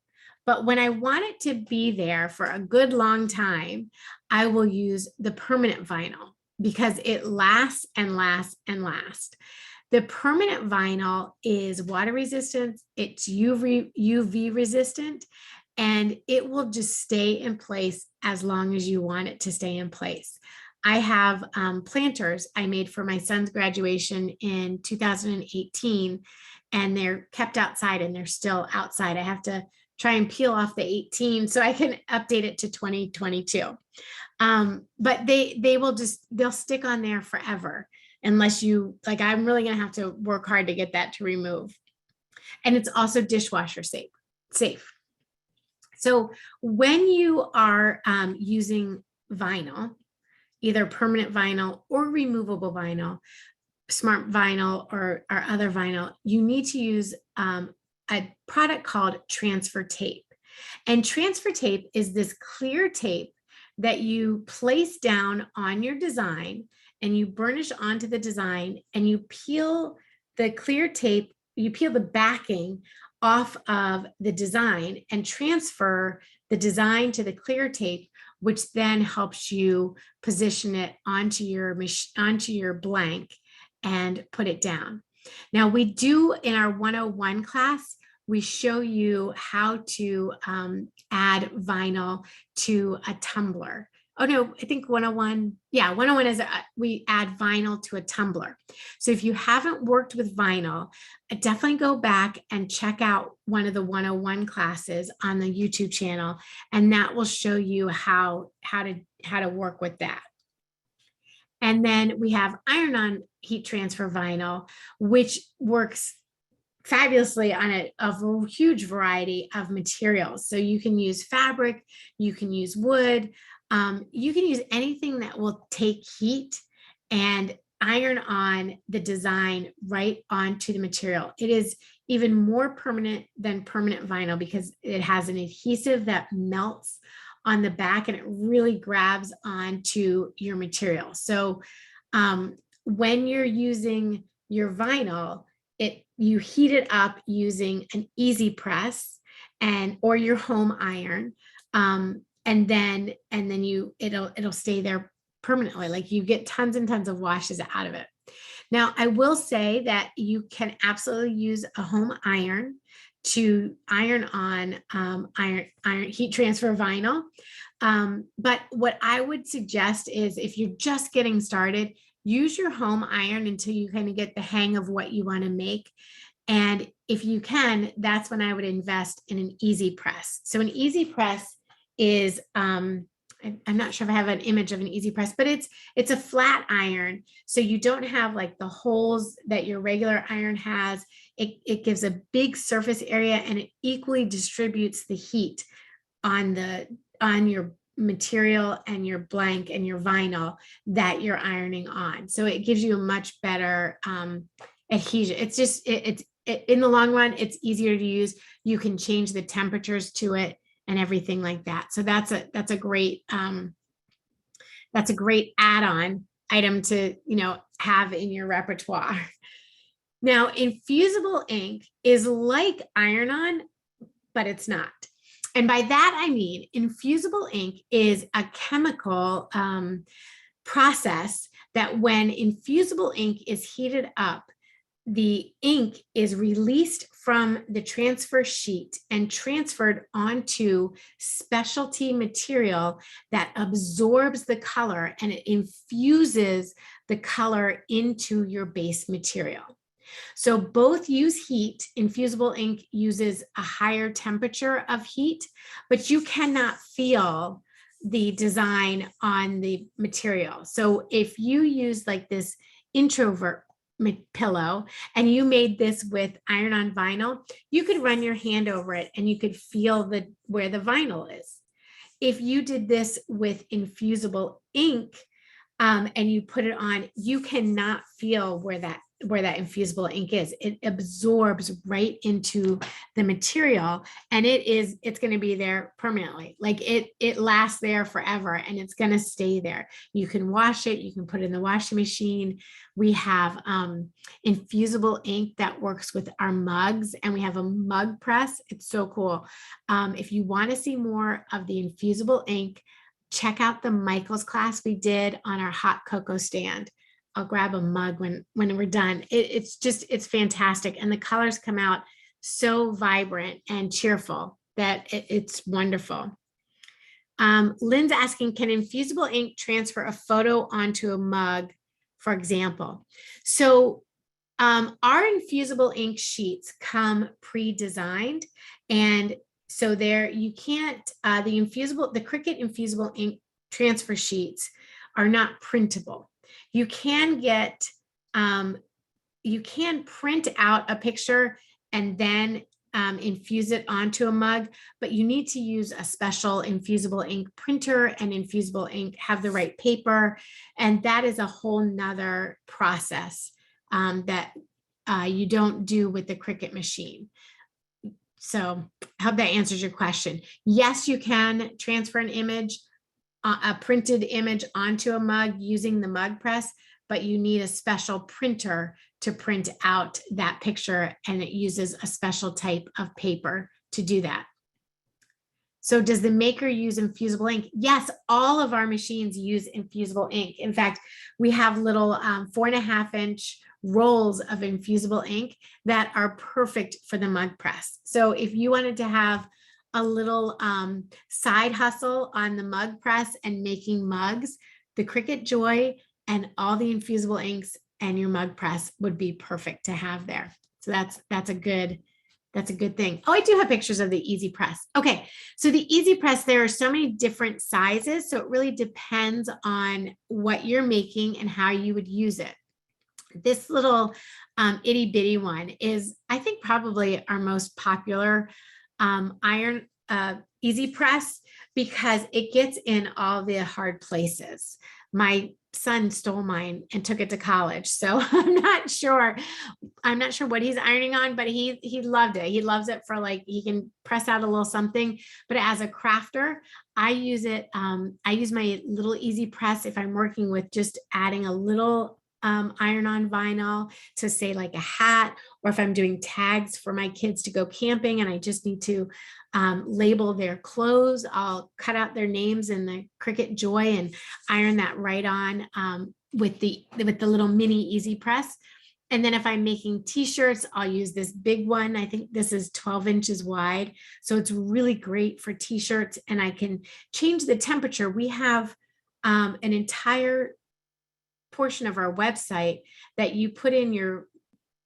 But when I want it to be there for a good long time, I will use the permanent vinyl because it lasts and lasts and lasts. The permanent vinyl is water resistant, it's UV resistant, and it will just stay in place as long as you want it to stay in place. I have planters I made for my son's graduation in 2018, and they're kept outside and they're still outside. I have to try and peel off the 18 so I can update it to 2022. But they'll stick on there forever unless you, like, I'm really gonna have to work hard to get that to remove. And it's also dishwasher safe. So when you are using vinyl, either permanent vinyl or removable vinyl, smart vinyl or other vinyl, you need to use a product called transfer tape. And transfer tape is this clear tape that you place down on your design and you burnish onto the design, and you peel the clear tape, you peel the backing off of the design and transfer the design to the clear tape, which then helps you position it onto your blank and put it down. Now we do in our 101 class, we show you how to add vinyl to a tumbler. Oh no, I think 101, yeah, 101 is we add vinyl to a tumbler. So if you haven't worked with vinyl, definitely go back and check out one of the 101 classes on the YouTube channel, and that will show you how to work with that. And then we have iron-on heat transfer vinyl, which works fabulously on a huge variety of materials. So you can use fabric, you can use wood, you can use anything that will take heat and iron on the design right onto the material. It is even more permanent than permanent vinyl because it has an adhesive that melts on the back and it really grabs onto your material. So when you're using your vinyl, you heat it up using an easy press or your home iron, and then it'll stay there permanently. Like you get tons and tons of washes out of it. Now I will say that you can absolutely use a home iron to iron on iron heat transfer vinyl. But what I would suggest is if you're just getting started, use your home iron until you kind of get the hang of what you want to make. And if you can, that's when I would invest in an easy press. So an easy press is, I'm not sure if I have an image of an easy press, but it's a flat iron. So you don't have like the holes that your regular iron has. It gives a big surface area and it equally distributes the heat on your material and your blank and your vinyl that you're ironing on. So it gives you a much better adhesion. It's just, in the long run, it's easier to use. You can change the temperatures to it and everything like that. So that's a great add-on item to, have in your repertoire. Now, infusible ink is like iron-on, but it's not. And by that, I mean, infusible ink is a chemical process that when infusible ink is heated up, the ink is released from the transfer sheet and transferred onto specialty material that absorbs the color and it infuses the color into your base material. So both use heat. Infusible ink uses a higher temperature of heat, but you cannot feel the design on the material. So if you use like this introvert pillow and you made this with iron-on vinyl, you could run your hand over it and you could feel where the vinyl is. If you did this with infusible ink, and you put it on, you cannot feel where that infusible ink is. It absorbs right into the material, and it's going to be there permanently. Like it lasts there forever, and it's going to stay there. You can wash it, you can put it in the washing machine. We have infusible ink that works with our mugs, and we have a mug press. It's so cool. If you want to see more of the infusible ink, check out the Michael's class we did on our hot cocoa stand. I'll grab a mug when we're done. It's fantastic. And the colors come out so vibrant and cheerful that it's wonderful. Lynn's asking, can infusible ink transfer a photo onto a mug, for example? So our infusible ink sheets come pre-designed, and so there you can't, the Cricut infusible ink transfer sheets are not printable. You can print out a picture and then infuse it onto a mug, but you need to use a special infusible ink printer, and infusible ink have the right paper. And that is a whole nother process that you don't do with the Cricut machine. So I hope that answers your question. Yes, you can transfer an image, a printed image onto a mug using the mug press, but you need a special printer to print out that picture, and it uses a special type of paper to do that. So does the maker use infusible ink? Yes, all of our machines use infusible ink. In fact, we have little 4.5-inch rolls of infusible ink that are perfect for the mug press. So if you wanted to have a little side hustle on the mug press and making mugs, the Cricut Joy and all the infusible inks and your mug press would be perfect to have there. So that's a good thing. Oh, I do have pictures of the Easy Press. Okay, so the Easy Press, there are so many different sizes, so it really depends on what you're making and how you would use it. This little itty bitty one is, I think, probably our most popular iron Easy Press, because it gets in all the hard places. My son stole mine and took it to college, so I'm not sure what he's ironing on, but he loved it. He loves it for, like, he can press out a little something. But as a crafter, I use it. I use my little Easy Press if I'm working with just adding a little iron-on vinyl to, say, like a hat, or if I'm doing tags for my kids to go camping and I just need to label their clothes, I'll cut out their names in the Cricut Joy and iron that right on with the little mini Easy Press. And then if I'm making t-shirts, I'll use this big one. I think this is 12 inches wide. So it's really great for t-shirts, and I can change the temperature. We have an entire portion of our website that you put in your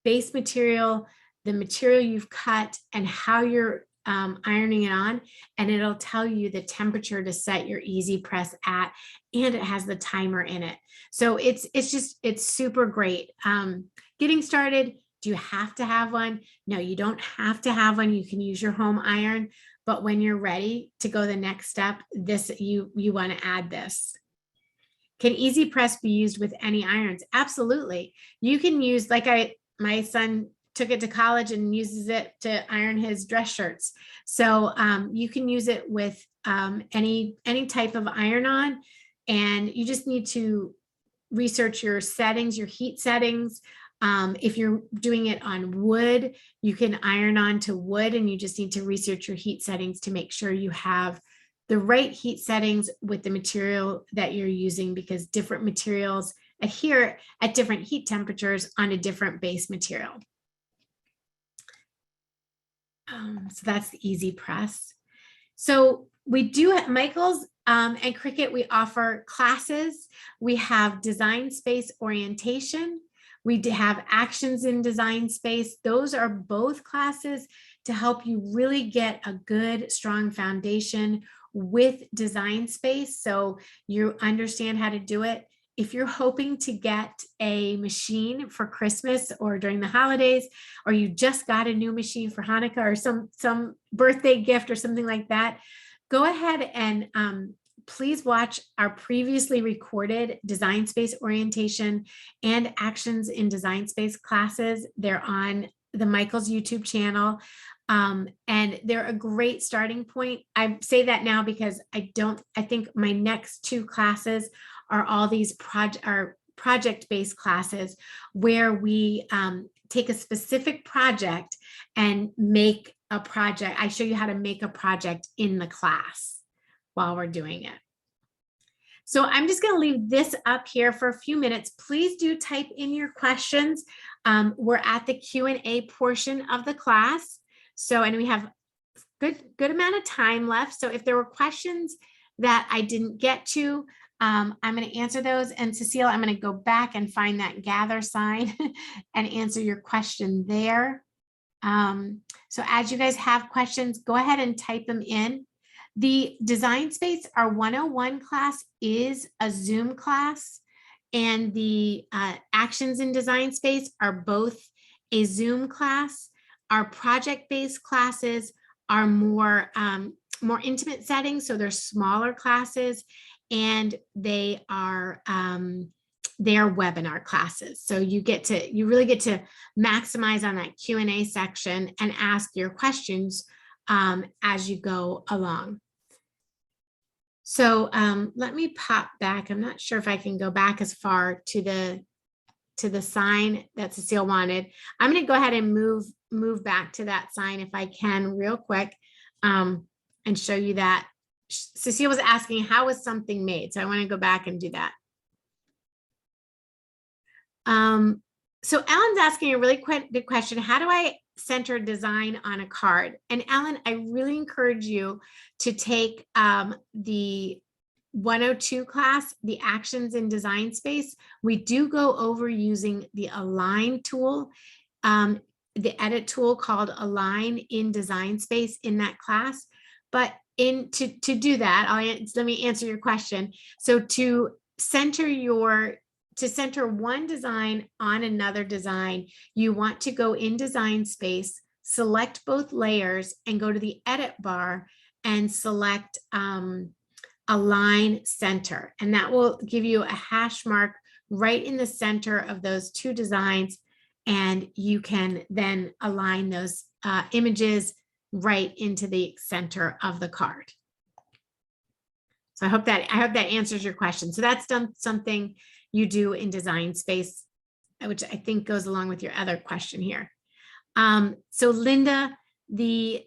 base material, the material you've cut, and how you're ironing it on, and it'll tell you the temperature to set your Easy Press at, and it has the timer in it. So it's super great. Getting started, do you have to have one? No, you don't have to have one. You can use your home iron, but when you're ready to go the next step, you want to add this. Can Easy Press be used with any irons? Absolutely. You can use, my son took it to college and uses it to iron his dress shirts. So you can use it with any type of iron-on, and you just need to research your settings, your heat settings. If you're doing it on wood, you can iron on to wood, and you just need to research your heat settings to make sure you have the right heat settings with the material that you're using, because different materials adhere at different heat temperatures on a different base material. So that's the Easy Press. So we do at Michael's and Cricut, we offer classes. We have design space orientation. We have actions in design space. Those are both classes to help you really get a good, strong foundation with Design Space, so you understand how to do it. If you're hoping to get a machine for Christmas or during the holidays, or you just got a new machine for Hanukkah or some birthday gift or something like that, go ahead and please watch our previously recorded Design Space orientation and actions in Design Space classes. They're on the Michael's YouTube channel. And they're a great starting point. I say that now because I think my next 2 classes are all these project-based classes where we take a specific project and make a project. I show you how to make a project in the class while we're doing it. So I'm just going to leave this up here for a few minutes. Please do type in your questions. We're at the Q&A portion of the class. So, and we have good amount of time left. So if there were questions that I didn't get to, I'm going to answer those. And Cecile, I'm going to go back and find that gather sign and answer your question there. So as you guys have questions, go ahead and type them in. The Design Space, our 101 class, is a Zoom class, and the actions in Design Space are both a Zoom class. Our project-based classes are more intimate settings, so they're smaller classes, and they are webinar classes. So you really get to maximize on that Q&A section and ask your questions as you go along. So let me pop back. I'm not sure if I can go back as far to the sign that Cecile wanted. I'm going to go ahead and move back to that sign if I can real quick and show you that. Cecile was asking, how was something made? So I want to go back and do that. So Ellen's asking a really good question. How do I center design on a card? And Ellen, I really encourage you to take the 102 class, the actions in Design Space. We do go over using the Align tool, the edit tool called Align in Design Space in that class. But to do that, let me answer your question. So to center one design on another design, you want to go in Design Space, select both layers, and go to the edit bar and select Align Center. And that will give you a hash mark right in the center of those 2 designs. And you can then align those images right into the center of the card. So I hope that answers your question. So that's something you do in Design Space, which I think goes along with your other question here. So Linda, the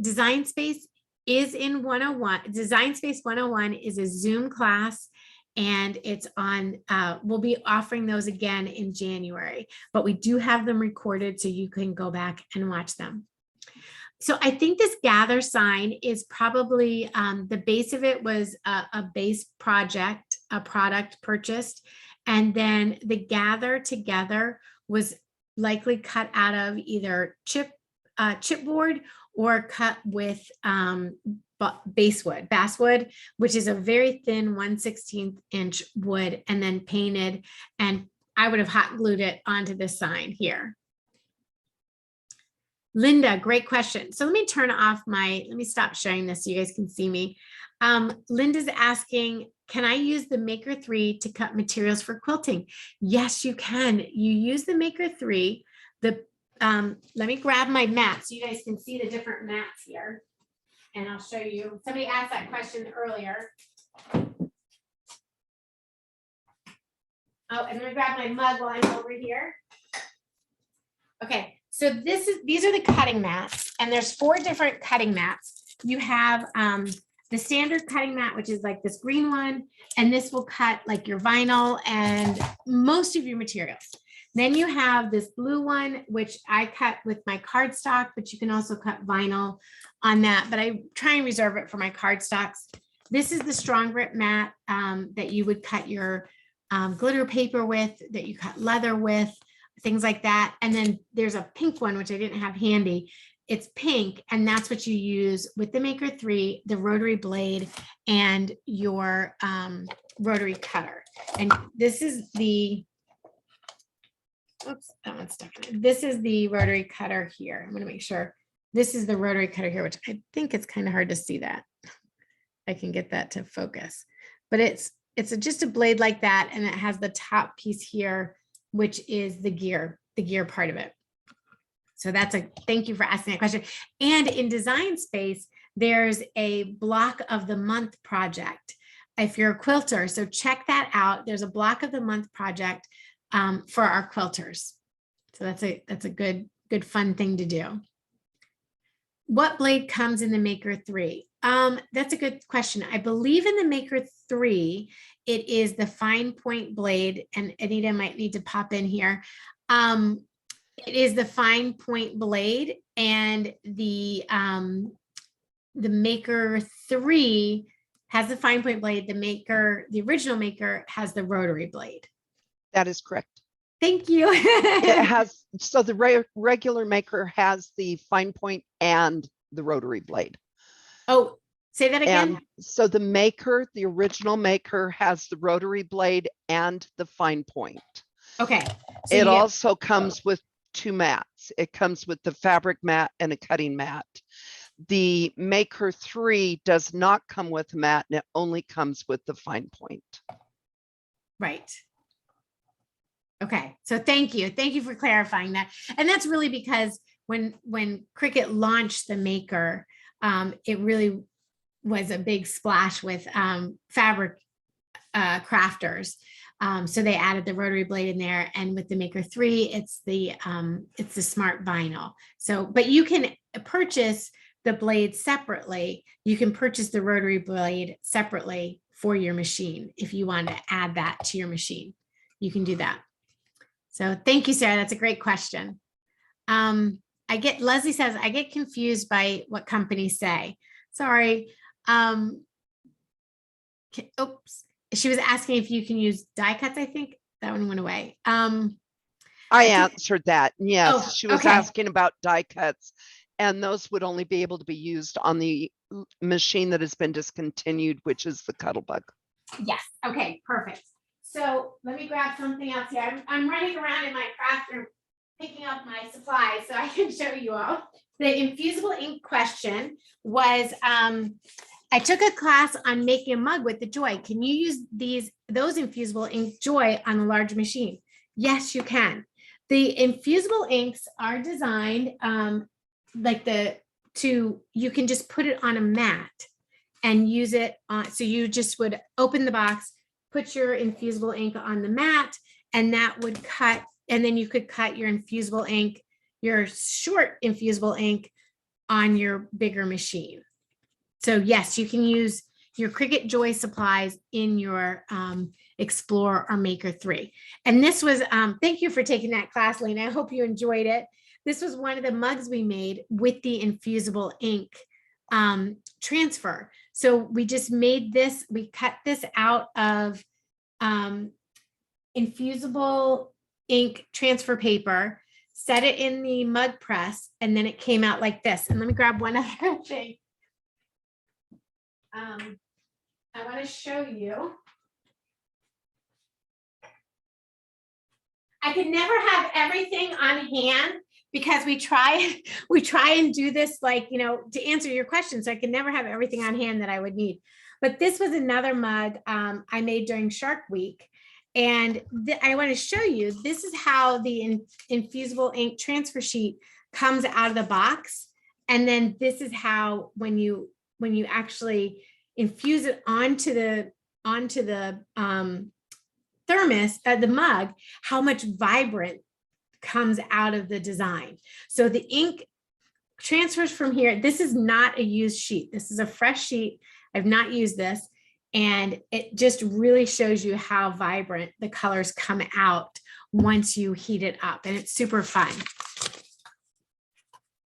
Design Space is in 101. Design Space 101 is a Zoom class, and it's on, we'll be offering those again in January, but we do have them recorded so you can go back and watch them. So I think this gather sign is probably, the base of it was a base project, a product purchased, and then the gather together was likely cut out of either chipboard or cut with basswood, which is a very thin 1/16 inch wood, and then painted, and I would have hot glued it onto this sign here. Linda, great question. So let me turn off let me stop sharing this so you guys can see me. Linda's asking, can I use the Maker 3 to cut materials for quilting? Yes, you can. You use the Maker 3. Let me grab my mat so you guys can see the different mats here. And I'll show you. Somebody asked that question earlier. Oh, I'm gonna grab my mug while I'm over here. Okay. So these are the cutting mats, and there's 4 different cutting mats. You have the standard cutting mat, which is like this green one, and this will cut like your vinyl and most of your materials. Then you have this blue one, which I cut with my cardstock, but you can also cut vinyl on that, but I try and reserve it for my cardstocks. This is the strong grip mat that you would cut your glitter paper with, that you cut leather with, things like that. And then there's a pink one, which I didn't have handy. it's pink, and that's what you use with the Maker 3, the rotary blade, and your rotary cutter. And this is the, oops, that one's stuck in it. This is the rotary cutter here. I'm going to make sure this is the rotary cutter here, which I think it's kind of hard to see that. I can get that to focus, but it's just a blade like that, and it has the top piece here, which is the gear part of it. So that's a, thank you for asking that question. And in Design Space, there's a block of the month project if you're a quilter. So check that out. There's a block of the month project for our quilters. So that's a good fun thing to do. What blade comes in the Maker 3? That's a good question. I believe in the Maker 3, it is the fine point blade, and Anita might need to pop in here. It is the fine point blade, and the Maker 3 has the fine point blade. The original Maker has the rotary blade. That is correct. Thank you. It has, so the regular Maker has the fine point and the rotary blade. Oh, say that again. And so the Maker, the original Maker, has the rotary blade and the fine point. Okay. So it also comes with 2 mats. It comes with the fabric mat and a cutting mat. The Maker 3 does not come with a mat, and it only comes with the fine point. Right. Okay, so thank you for clarifying that. And that's really because when Cricut launched the Maker, it really was a big splash with fabric crafters. So they added the rotary blade in there, and with the Maker 3, it's the smart vinyl. So, but you can purchase the blade separately. You can purchase the rotary blade separately for your machine if you want to add that to your machine. You can do that. So thank you, Sarah. That's a great question. Leslie says, I get confused by what companies say. Sorry. Oops. She was asking if you can use die cuts, I think. That one went away. I answered that. Yes, oh, she was okay. asking about die cuts, and those would only be able to be used on the machine that has been discontinued, which is the Cuttlebug. Yes. Okay, perfect. So let me grab something else here. I'm running around in my craft room picking up my supplies so I can show you all. The Infusible ink question was, I took a class on making a mug with the Joy. Can you use those Infusible ink Joy on a large machine? Yes, you can. The Infusible inks are designed you can just put it on a mat and use it on, so you just would open the box, put your Infusible ink on the mat, and that would cut, and then you could cut your Infusible ink, your short Infusible ink on your bigger machine. So yes, you can use your Cricut Joy supplies in your Explore or Maker 3. And this was, thank you for taking that class, Lena. I hope you enjoyed it. This was one of the mugs we made with the Infusible ink transfer. So we just made this, we cut this out of Infusible ink transfer paper, set it in the mug press, and then it came out like this. And let me grab one other thing. I want to show you. I could never have everything on hand because we try and do this, like, to answer your question. So I could never have everything on hand that I would need. But this was another mug I made during Shark Week. And I want to show you, this is how the Infusible ink transfer sheet comes out of the box. And then this is how, when you actually infuse it onto the thermos, the mug, how much vibrant comes out of the design. So the ink transfers from here. This is not a used sheet. This is a fresh sheet. I've not used this. And it just really shows you how vibrant the colors come out once you heat it up. And it's super fun.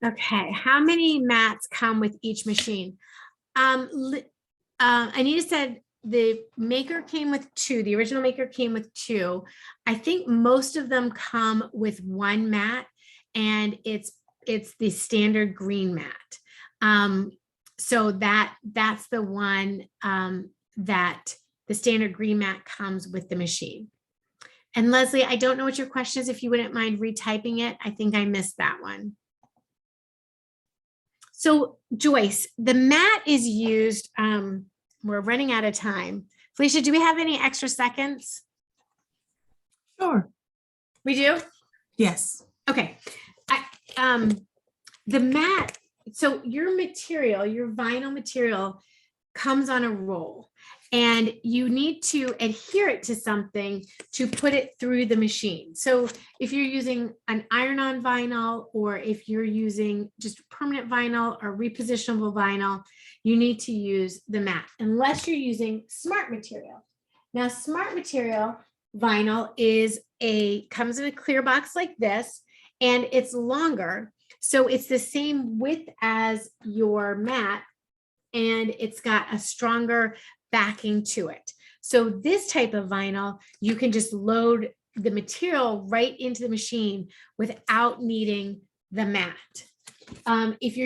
Okay, how many mats come with each machine? Anita said the Maker came with 2. The original Maker came with 2. I think most of them come with 1 mat, and it's it's the standard green mat. So that's the one that the standard green mat comes with the machine. And Leslie, I don't know what your question is. If you wouldn't mind retyping it, I think I missed that one. So Joyce, the mat is used, we're running out of time. Felicia, do we have any extra seconds? Sure. We do? Yes. Okay. The mat, so your material, your vinyl material comes on a roll, and you need to adhere it to something to put it through the machine. So if you're using an iron-on vinyl, or if you're using just permanent vinyl or repositionable vinyl, you need to use the mat, unless you're using smart material. Now, smart material vinyl comes in a clear box like this, and it's longer. So it's the same width as your mat, and it's got a stronger backing to it. So this type of vinyl, you can just load the material right into the machine without needing the mat. If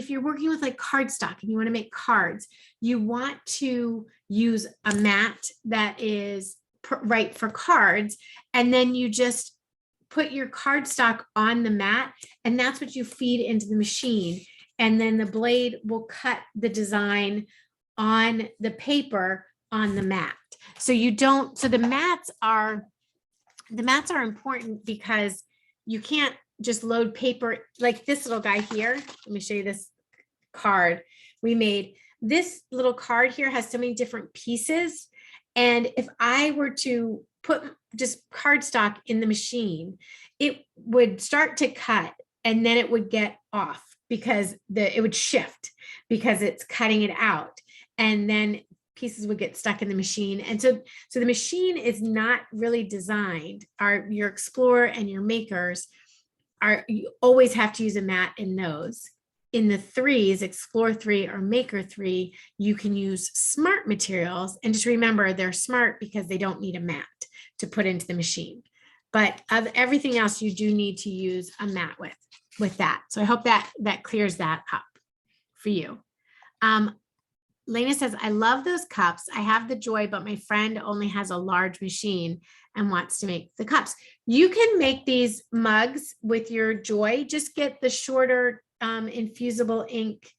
you're working with like cardstock and you want to make cards, you want to use a mat that is right for cards, and then you just put your cardstock on the mat, and that's what you feed into the machine. And then the blade will cut the design on the paper on the mat. So the mats are important because you can't just load paper like this little guy here. Let me show you this card we made. This little card here has so many different pieces. And if I were to put just cardstock in the machine, it would start to cut, and then it would get off because it would shift because it's cutting it out, and then pieces would get stuck in the machine. And so the machine is not really designed. Your Explorer and your Makers you always have to use a mat in those. In the 3s, Explorer 3 or Maker 3, you can use smart materials, and just remember they're smart because they don't need a mat to put into the machine. But of everything else, you do need to use a mat with that. So I hope that clears that up for you. Lena says, I love those cups. I have the Joy, but my friend only has a large machine and wants to make the cups. You can make these mugs with your Joy. Just get the shorter infusible ink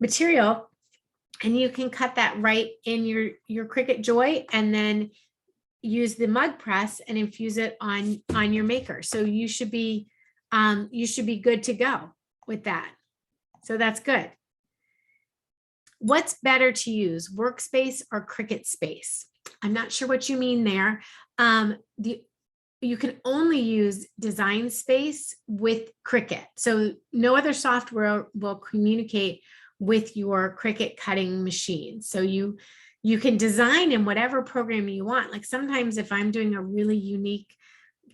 material, and you can cut that right in your Cricut Joy, and then use the mug press and infuse it on your Maker. So you should be good to go with that. So that's good. What's better to use, Workspace or Cricut Space? I'm not sure what you mean there. You can only use Design Space with Cricut. So no other software will communicate with your Cricut cutting machine. So you can design in whatever program you want. Like sometimes if I'm doing a really unique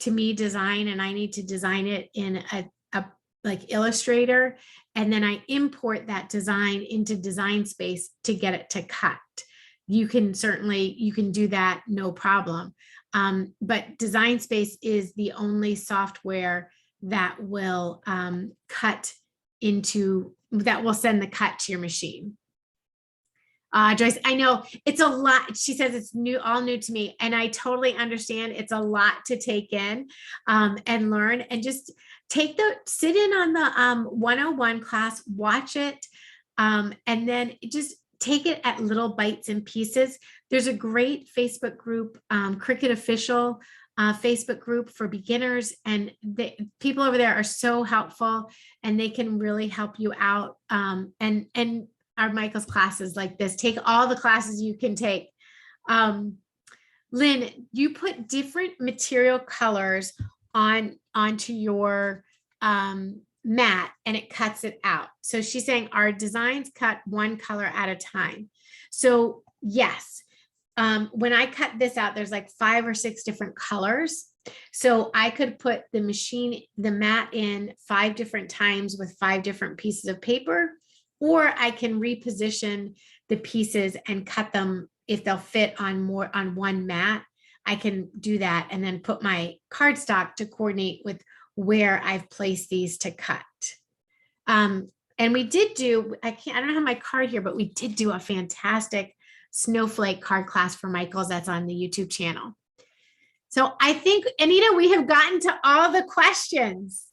to me design and I need to design it in a like Illustrator, and then I import that design into Design Space to get it to cut. You can do that, no problem. But Design Space is the only software that will that will send the cut to your machine. Joyce, I know it's a lot. She says it's all new to me, and I totally understand. It's a lot to take in and learn, and just sit in on the 101 class, watch it, and then just take it at little bites and pieces. There's a great Facebook group, Cricut Official Facebook group for beginners, and people over there are so helpful, and they can really help you out. And our Michael's classes like this, take all the classes you can take. Lynn, you put different material colors onto your mat, and it cuts it out. So she's saying our designs cut one color at a time. So yes, when I cut this out, there's like 5 or 6 different colors. So I could put the mat in 5 different times with 5 different pieces of paper, or I can reposition the pieces and cut them if they'll fit on one mat. I can do that and then put my cardstock to coordinate with where I've placed these to cut. And we did do, I don't have my card here, but we did do a fantastic snowflake card class for Michael's that's on the YouTube channel. So I think, Anita, we have gotten to all the questions.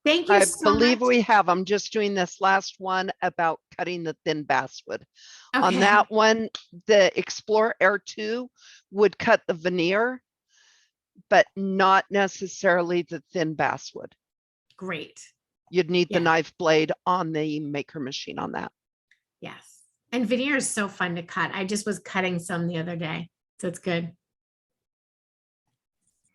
Thank you I so believe much. we have. I'm just doing this last one about cutting the thin basswood. On Okay. that one, the Explorer Air 2 would cut the veneer, but not necessarily the thin basswood. Great. You'd need Yeah. the knife blade on the maker machine on that. Yes. And veneer is so fun to cut. I just was cutting some the other day, so it's good.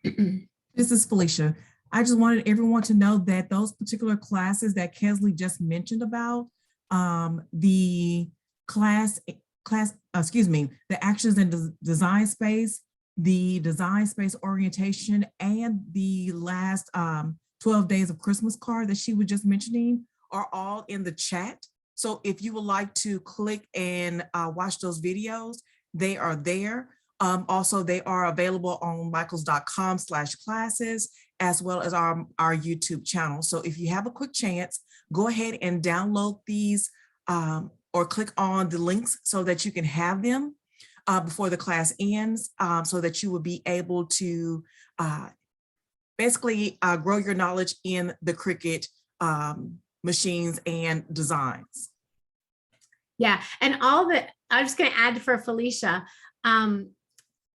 This is Felicia. I just wanted everyone to know that those particular classes that Kesley just mentioned about, the the actions in design space, the design space orientation, and the last 12 days of Christmas card that she was just mentioning are all in the chat. So if you would like to click and watch those videos, they are there. Also, they are available on michaels.com/classes, as well as our YouTube channel. So if you have a quick chance, go ahead and download these or click on the links so that you can have them before the class ends, so that you will be able to basically grow your knowledge in the Cricut machines and designs. Yeah, and I'm just going to add for Felicia,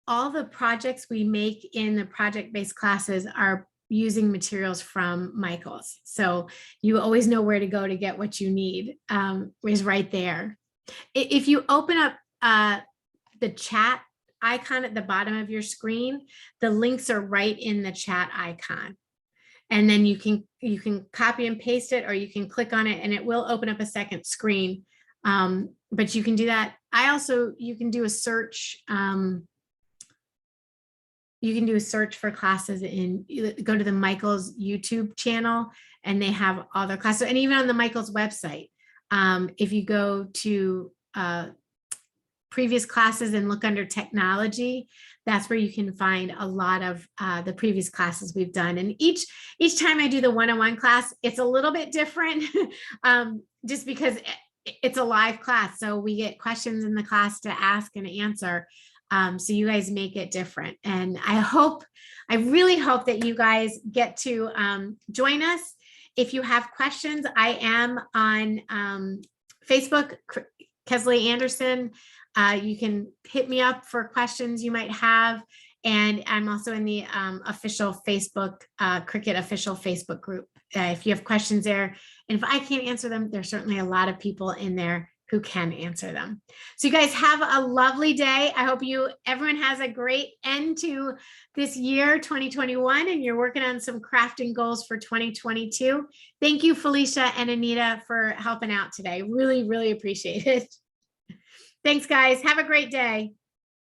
all the projects we make in the project-based classes are using materials from Michael's. So you always know where to go to get what you need, is right there. If you open up the chat icon at the bottom of your screen, the links are right in the chat icon. And then you can copy and paste it, or you can click on it and it will open up a second screen. But you can do that. You can do a search. You can do a search for classes go to the Michael's YouTube channel, and they have all their classes, and even on the Michael's website. If you go to previous classes and look under technology, that's where you can find a lot of the previous classes we've done. And each time I do the one-on-one class, it's a little bit different, just because it's a live class. So we get questions in the class to ask and answer. So you guys make it different. And I really hope that you guys get to join us. If you have questions, I am on Facebook, Kesley Anderson. You can hit me up for questions you might have. And I'm also in the official Facebook, Cricut official Facebook group. If you have questions there, and if I can't answer them, there's certainly a lot of people in there who can answer them. So you guys have a lovely day. I hope everyone has a great end to this year, 2021, and you're working on some crafting goals for 2022. Thank you, Felicia and Anita, for helping out today. Really, really appreciate it. Thanks, guys. Have a great day.